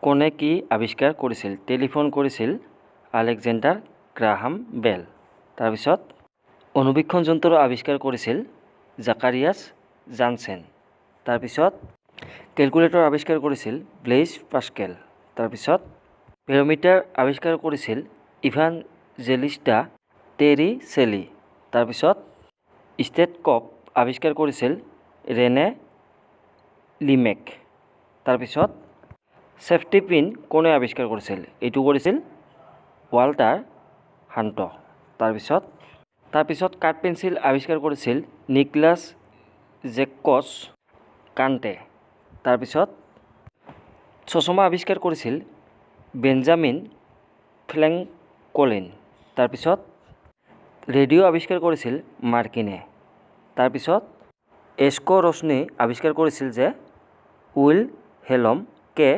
কোনে কি আৱিষ্কাৰ কৰিছিল? টেলিফোন কৰিছিল আলেকজেণ্ডাৰ গ্ৰাহাম বেল। তাৰপিছত অনুবীক্ষণ যন্ত্ৰ আৱিষ্কাৰ কৰিছিল জাকাৰিয়াছ জানছেন। তাৰপিছত কেলকুলেটৰ আৱিষ্কাৰ কৰিছিল ব্লেইজ পাস্কেল। তাৰপিছত বেৰোমিটাৰ আৱিষ্কাৰ কৰিছিল ইভানজেলিষ্টা টেৰিচেলি। তাৰপিছত ষ্টেথস্কোপ আৱিষ্কাৰ কৰিছিল ৰেনে লিমেক। তাৰপিছত চেফটি পিন কোনে আৱিষ্কাৰ কৰিছিল? এইটো কৰিছিল ৱাল্টাৰ হাণ্ট। তাৰপিছত কাঠ পেঞ্চিল আৱিষ্কাৰ কৰিছিল নিকলাছ জেকবছ কাণ্টে। তাৰপিছত চশমা আৱিষ্কাৰ কৰিছিল বেঞ্জামিন ফ্ৰেংকলিন। তাৰপিছত ৰেডিঅ' আৱিষ্কাৰ কৰিছিল মাৰ্কিনে। তাৰপিছত এস্ক ৰশ্মি আৱিষ্কাৰ কৰিছিল যে উইলহেলম কে